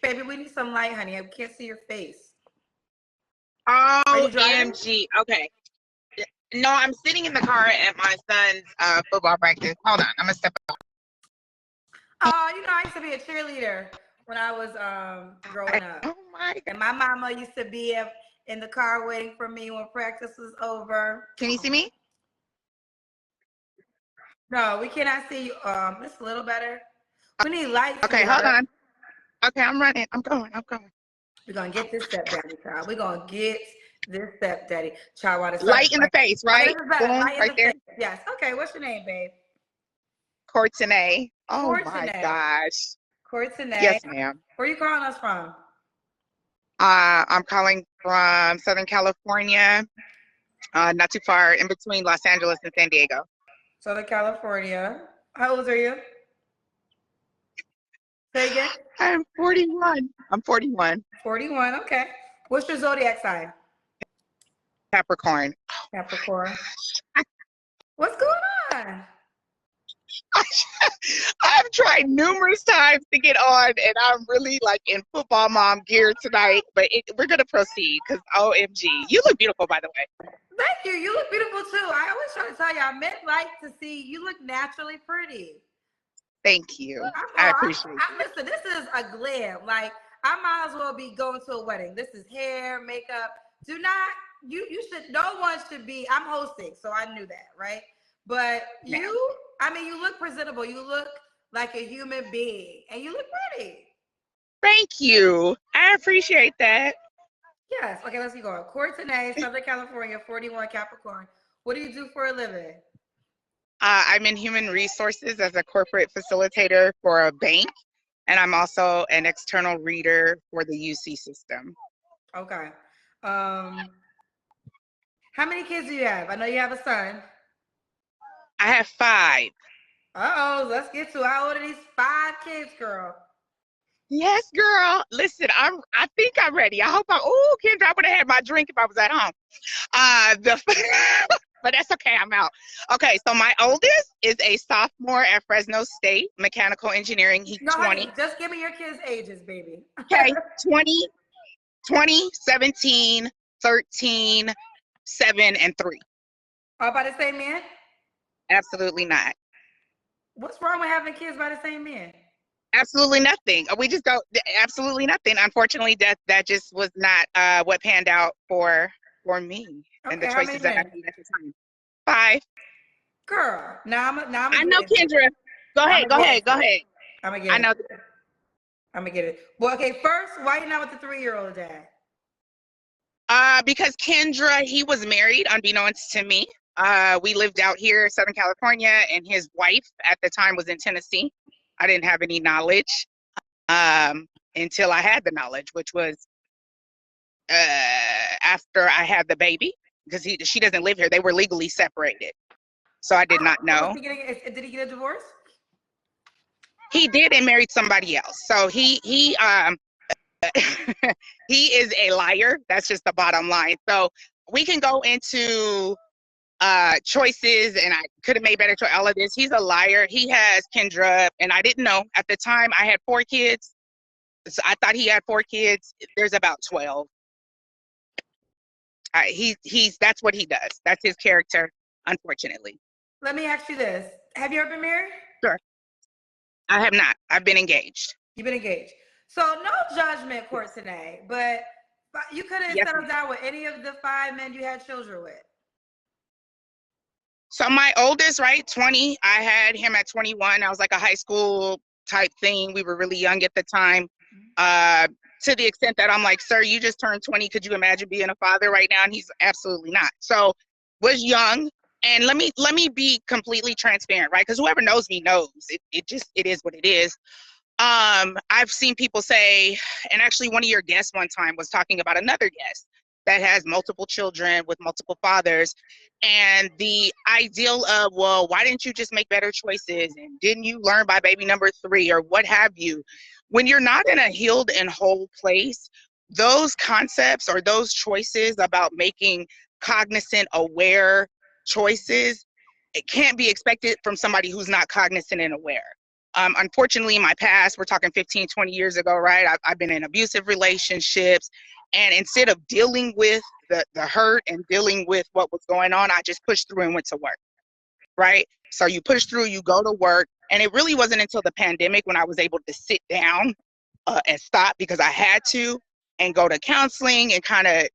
Baby, we need some light, honey. I can't see your face. Are you driving? OMG. Okay. No, I'm sitting in the car at my son's football practice. Hold on. I'm going to step out. I used to be a cheerleader when I was growing up. Oh, my God. And my mama used to be in the car waiting for me when practice was over. Can you see me? No, we cannot see you. It's a little better. We need lights. Okay, here. hold on. Okay, I'm running. I'm going. We're going to get this stepdaddy, child. We're going to get this stepdaddy. Child, light in the face, right? Boom, light right there. Face. Yes. Okay, what's your name, babe? Courtenay. Oh, Courtenay. my gosh. Courtenay. Yes, ma'am. Where are you calling us from? I'm calling from Southern California, not too far in between Los Angeles and San Diego. Southern California. How old are you? Say again. I'm 41. 41, okay. What's your zodiac sign? Capricorn. Capricorn. What's going on? I've tried numerous times to get on, and I'm really like in football mom gear tonight, but we're going to proceed because OMG. You look beautiful, by the way. Thank you. You look beautiful too. I always try to tell you, men like to see you look naturally pretty. Thank you. I appreciate it. Listen, this is a glam. Like, I might as well be going to a wedding. This is hair, makeup. Do not, you should, no one should be, I'm hosting, so I knew that, right? But you look presentable. You look like a human being, and you look pretty. Thank you. I appreciate that. Yes. Okay, let's keep going. Courtenay, Southern California, 41, Capricorn. What do you do for a living? I'm in human resources as a corporate facilitator for a bank, and I'm also an external reader for the UC system. Okay. How many kids do you have? I know you have a son. I have 5. Uh-oh, let's get to how old are these 5 kids, girl? Yes, girl. Listen, I think I'm ready. I hope Kendra, I would have had my drink if I was at home. But that's okay, I'm out. Okay, so my oldest is a sophomore at Fresno State, mechanical engineering. He's 20. Honey, just give me your kids' ages, baby. Okay, 20, 17, 13, 7, and 3. All by the same man? Absolutely not. What's wrong with having kids by the same man? Absolutely nothing. We just go absolutely nothing. Unfortunately, that just was not what panned out for me and the choices that I made at the time. 5. Girl, now I'm I know Kendra. Go ahead. I'm gonna get it. I know. I'm gonna get it. Well, okay, first, why you not with the 3-year-old dad? Because Kendra, he was married, unbeknownst to me. We lived out here, Southern California, and his wife at the time was in Tennessee. I didn't have any knowledge until I had the knowledge, which was after I had the baby, because she doesn't live here. They were legally separated, so I did not know. Did he get a divorce? He did, and married somebody else. So he he is a liar. That's just the bottom line. So we can go into choices, and I could have made better choice. All of this. He's a liar. He has Kendra, and I didn't know at the time. I had 4 kids. So I thought he had 4 kids. There's about 12. That's what he does. That's his character, unfortunately. Let me ask you this. Have you ever been married? Sure. I have not. I've been engaged. You've been engaged. So no judgment, Courtenay, but you could have settled down with any of the 5 men you had children with. So my oldest, right, 20, I had him at 21. I was like a high school type thing. We were really young at the time. To the extent that I'm like, sir, you just turned 20. Could you imagine being a father right now? And he's absolutely not. So was young. And let me be completely transparent, right? Because whoever knows me knows it is what it is. I've seen people say, and actually one of your guests one time was talking about another guest that has multiple children with multiple fathers, and the ideal of, well, why didn't you just make better choices, and didn't you learn by baby number 3 or what have you? When you're not in a healed and whole place, those concepts or those choices about making cognizant, aware choices, it can't be expected from somebody who's not cognizant and aware. Unfortunately, in my past, we're talking 15, 20 years ago, right? I've been in abusive relationships. And instead of dealing with the hurt and dealing with what was going on, I just pushed through and went to work, right? So you push through, you go to work. And it really wasn't until the pandemic when I was able to sit down and stop, because I had to, and go to counseling and kind of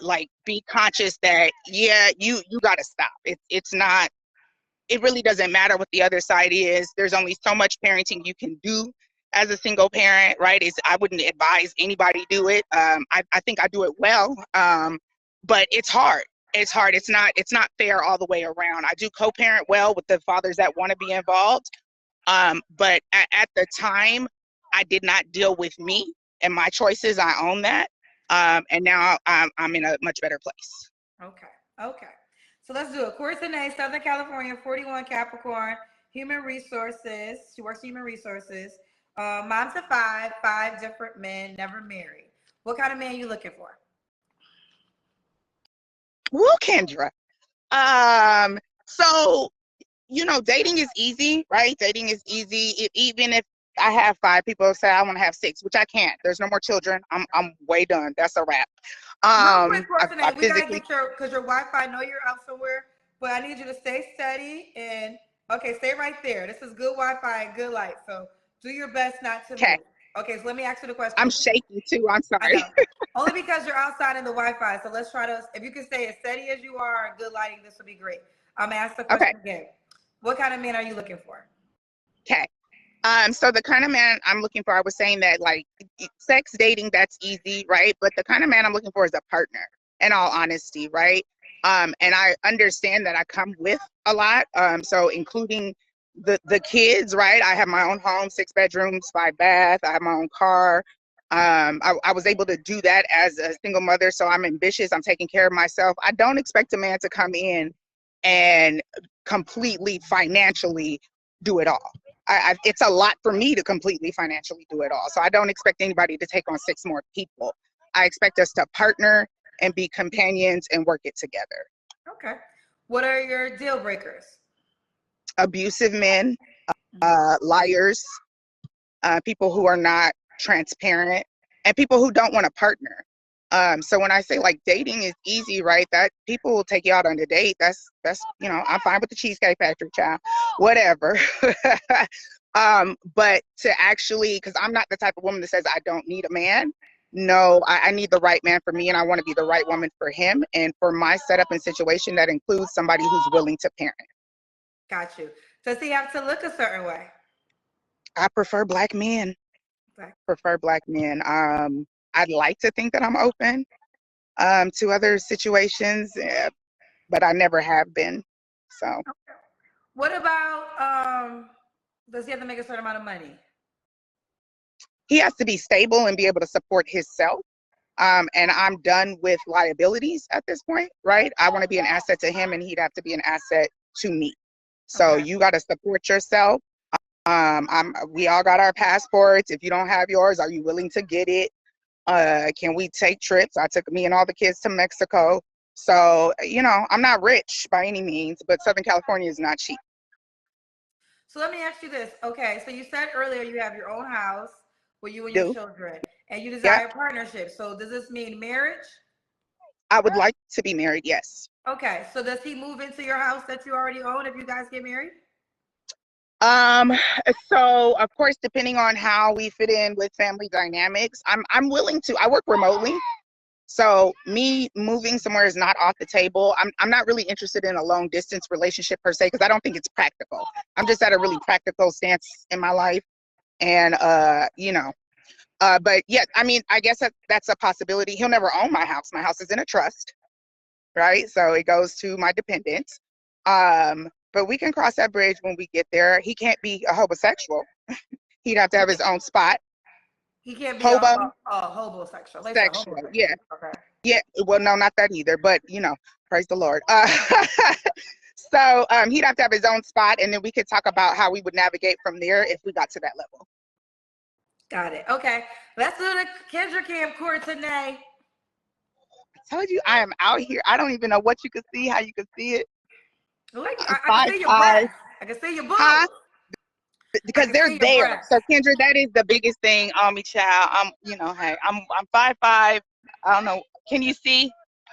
like be conscious that, yeah, you got to stop. It's not, it really doesn't matter what the other side is. There's only so much parenting you can do as a single parent, right? I wouldn't advise anybody do it. I think I do it well, but it's hard. It's hard. It's not fair all the way around. I do co-parent well with the fathers that want to be involved, but at the time, I did not deal with me and my choices. I own that, and now I'm in a much better place. Okay. So let's do it. Corey Tanae, Southern California, 41, Capricorn, human resources. She works in human resources. Mom to five different men, never married. What kind of man are you looking for? Woo, Kendra. So, dating is easy, right? Dating is easy. Even if I have 5, people say I want to have 6, which I can't. There's no more children. I'm way done. That's a wrap. Real quick, we gotta get because your Wi-Fi. I know you're out somewhere, but I need you to stay steady and stay right there. This is good Wi-Fi and good light, so do your best not to move. Okay, so let me ask you the question. I'm shaking too. I'm sorry. Only because you're outside in the Wi-Fi. So let's try to. If you can stay as steady as you are and good lighting, this will be great. I'm gonna ask the question again. What kind of man are you looking for? Okay. So the kind of man I'm looking for, I was saying that like sex dating, that's easy, right? But the kind of man I'm looking for is a partner, in all honesty, right? And I understand that I come with a lot. So including the kids, right? I have my own home, 6 bedrooms, 5 bath. I have my own car. I was able to do that as a single mother. So I'm ambitious. I'm taking care of myself. I don't expect a man to come in and completely financially do it all. It's a lot for me to completely financially do it all. So I don't expect anybody to take on 6 more people. I expect us to partner and be companions and work it together. Okay. What are your deal breakers? Abusive men, liars, people who are not transparent, and people who don't want to partner. So when I say like dating is easy, right? That people will take you out on a date. That's I'm fine with the Cheesecake Factory, child, whatever. But to actually, because I'm not the type of woman that says I don't need a man. No, I need the right man for me, and I want to be the right woman for him. And for my setup and situation, that includes somebody who's willing to parent. Got you. Does he have to look a certain way? I prefer Black men. I'd like to think that I'm open to other situations, but I never have been. So, what about does he have to make a certain amount of money? He has to be stable and be able to support himself. And I'm done with liabilities at this point, right? I want to be an asset to him, and he'd have to be an asset to me. So you got to support yourself. We all got our passports. If you don't have yours, are you willing to get it? Can we take trips? I took me and all the kids to Mexico. So, I'm not rich by any means, but Southern California is not cheap. So let me ask you this. Okay, so you said earlier you have your own house with you and your children, and you desire partnership. So does this mean marriage? I would like to be married, yes. Okay, so does he move into your house that you already own if you guys get married? So of course, depending on how we fit in with family dynamics, I'm willing to. I work remotely, so me moving somewhere is not off the table. I'm not really interested in a long distance relationship per se, because I don't think it's practical. I'm just at a really practical stance in my life, and but yeah, I mean, I guess that's a possibility. He'll never own my house. My house is in a trust, right? So it goes to my dependents. But we can cross that bridge when we get there. He can't be a homosexual. He'd have to have his own spot. He can't be a homosexual. Sexual, yeah. Okay. Yeah, well, no, not that either, but, praise the Lord. So he'd have to have his own spot, and then we could talk about how we would navigate from there if we got to that level. Got it. Okay. Let's do the Kendra camcorder today. I told you I am out here. I don't even know what you can see, how you can see it. I can see your breath. I can see your boobs. because can they're see your there. breasts. So Kendra, that is the biggest thing on me, child. Hey, I'm 5'5". I don't know. Can you see?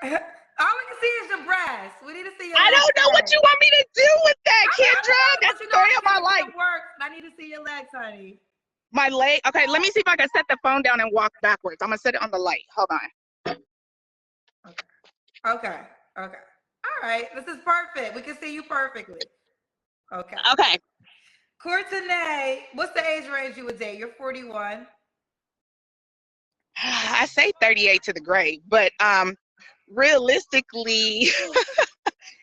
All we can see is your breasts. We need to see your I legs. don't know what you want me to do with that, Kendra. But That's the you know, story I of need my to see life. the work. I need to see your legs, honey. My leg. Okay, let me see if I can set the phone down and walk backwards. I'm gonna set it on the light. Hold on. Okay. All right. This is perfect. We can see you perfectly. Okay. Okay. Courtenay, what's the age range you would date? You're 41. I say 38 to the grave, but realistically,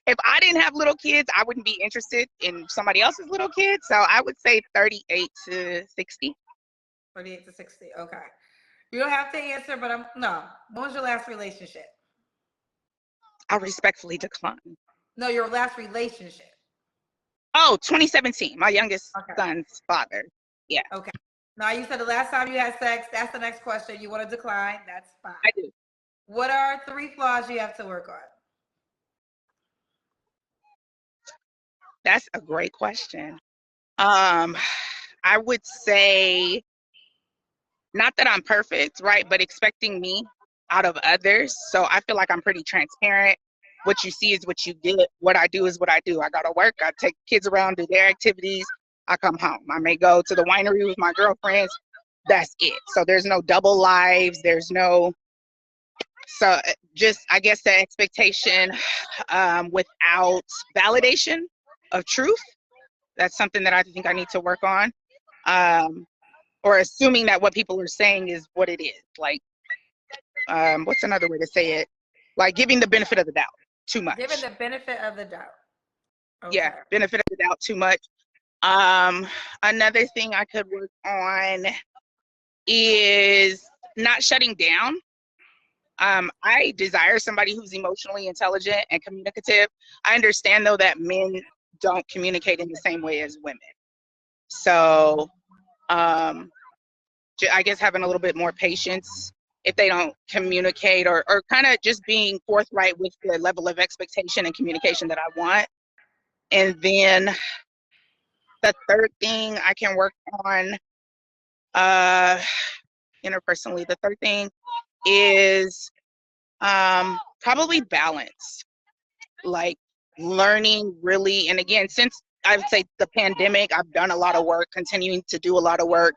if I didn't have little kids, I wouldn't be interested in somebody else's little kids. So I would say 38 to 60. 38 to 60. Okay. You don't have to answer, but no. When was your last relationship? I respectfully decline. No, your last relationship. Oh, 2017. My youngest Okay. son's father. Yeah. Okay. Now you said the last time you had sex. That's the next question. You want to decline? That's fine. I do. What are 3 flaws you have to work on? That's a great question. I would say not that I'm perfect, right? But expecting me out of others. So I feel like I'm pretty transparent. What you see is what you get. What I do is what I do. I go to work. I take kids around, do their activities. I come home. I may go to the winery with my girlfriends. That's it. So there's no double lives. There's no. So just, I guess, the expectation without validation of truth. That's something that I think I need to work on. Or assuming that what people are saying is what it is. Like, what's another way to say it? Like giving the benefit of the doubt too much. Giving the benefit of the doubt. Okay. Yeah, benefit of the doubt too much. Another thing I could work on is not shutting down. I desire somebody who's emotionally intelligent and communicative. I understand though that men don't communicate in the same way as women. So I guess having a little bit more patience if they don't communicate, or kind of just being forthright with the level of expectation and communication that I want. And then the third thing I can work on interpersonally, the third thing is probably balance, like learning really. And again, since I would say the pandemic, I've done a lot of work, continuing to do a lot of work.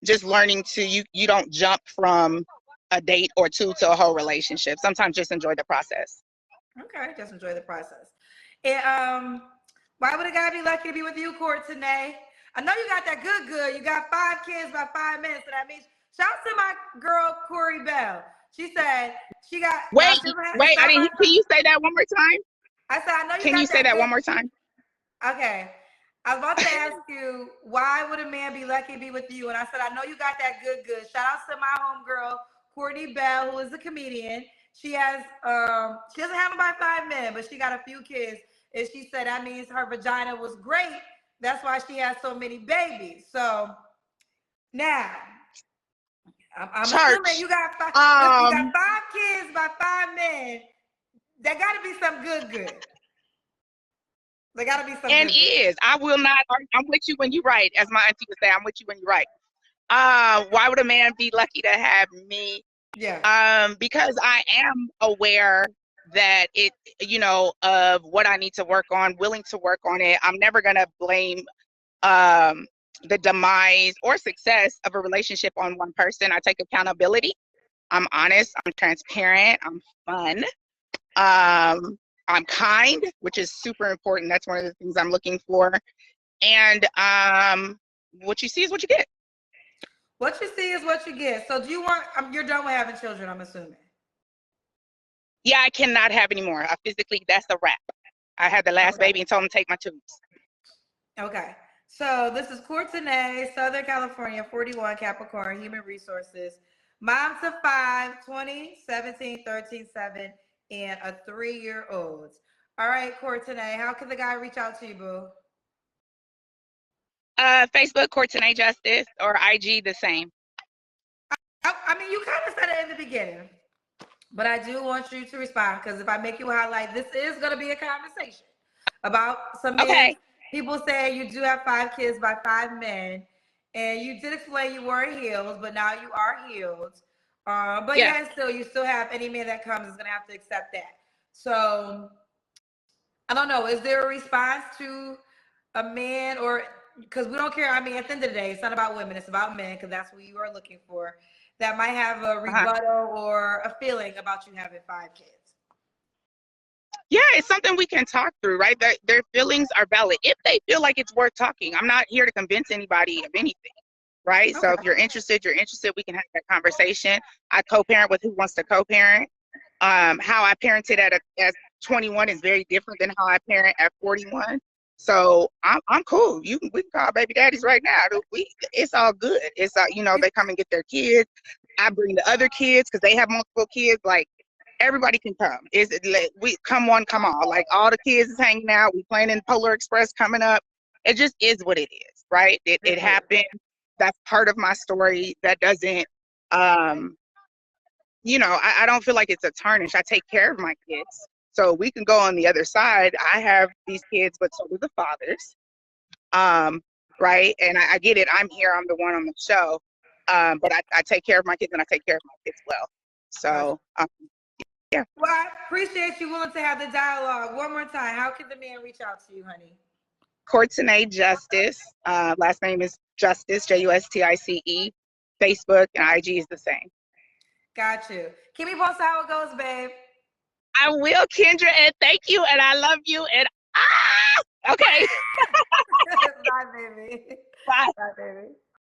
Just learning to, you don't jump from a date or two to a whole relationship. Sometimes just enjoy the process. Okay, just enjoy the process. And why would a guy be lucky to be with you, Courtenay? I know you got that good. You got 5 kids by 5 minutes, so that means shout out to my girl Corey Bell. She said she got. Wait, I didn't. Can you say that one more time? I said I know you. Can you say that one more time? Okay. I was about to ask you, why would a man be lucky to be with you? And I said, I know you got that good. Shout out to my homegirl, Courtney Bell, who is a comedian. She has, she doesn't have them by 5 men, but she got a few kids. And she said that means her vagina was great. That's why she has so many babies. So now, I'm assuming you got 5 kids by 5 men. There got to be some good. There got to be some. And is. I will not. I'm with you when you're right. As my auntie would say, I'm with you when you're right. Why would a man be lucky to have me? Yeah. Because I am aware that it, of what I need to work on, willing to work on it. I'm never going to blame the demise or success of a relationship on one person. I take accountability. I'm honest. I'm transparent. I'm fun. I'm kind, which is super important. That's one of the things I'm looking for. And what you see is what you get. What you see is what you get. So do you want, you're done with having children, I'm assuming. Yeah, I cannot have any more. Physically, that's a wrap. I had the last baby and told him to take my tubes. Okay. So this is Courtenay, Southern California, 41, Capricorn, Human Resources. Mom to 5, 20, 17, 13, 7, and a 3-year-old. All right, Courtenay, how can the guy reach out to you, boo? Facebook, Courtenay Justice, or IG, the same. I mean, you kind of said it in the beginning, but I do want you to respond, because if I make you highlight, this is going to be a conversation about some men people say you do have 5 kids by 5 men, and you did explain you weren't healed, but now you are healed. But Yeah. yeah, still, you still have any man that comes is gonna have to accept that. So I don't know. Is there a response to a man, or because we don't care? I mean, at the end of the day, it's not about women; it's about men, because that's what you are looking for. That might have a Uh-huh. rebuttal or a feeling about you having 5 kids. Yeah, it's something we can talk through, right? Their feelings are valid if they feel like it's worth talking. I'm not here to convince anybody of anything, right? So if Okay. you're interested, we can have that conversation. I co-parent with who wants to co-parent. How I parented at 21 is very different than how I parent at 41. So I'm cool. We can call baby daddies right now. It's all good. It's they come and get their kids. I bring the other kids because they have multiple kids. Like everybody can come. We come one, come all. Like all the kids is hanging out. We playing in Polar Express coming up. It just is what it is, right? It happened. That's part of my story. That doesn't I don't feel like it's a tarnish. I take care of my kids. So we can go on the other side. I have these kids, but so do the fathers. Right? And I get it. I'm here. I'm the one on the show. But I take care of my kids and I take care of my kids well. So, yeah. Well, I appreciate you willing to have the dialogue. One more time. How can the man reach out to you, honey? Courtenay Justice. Last name is Justice, Justice. Facebook and IG is the same. Got you. Keep me posted how it goes, babe. I will, Kendra, and thank you, and I love you, and okay. Bye, baby. Bye. Bye, baby.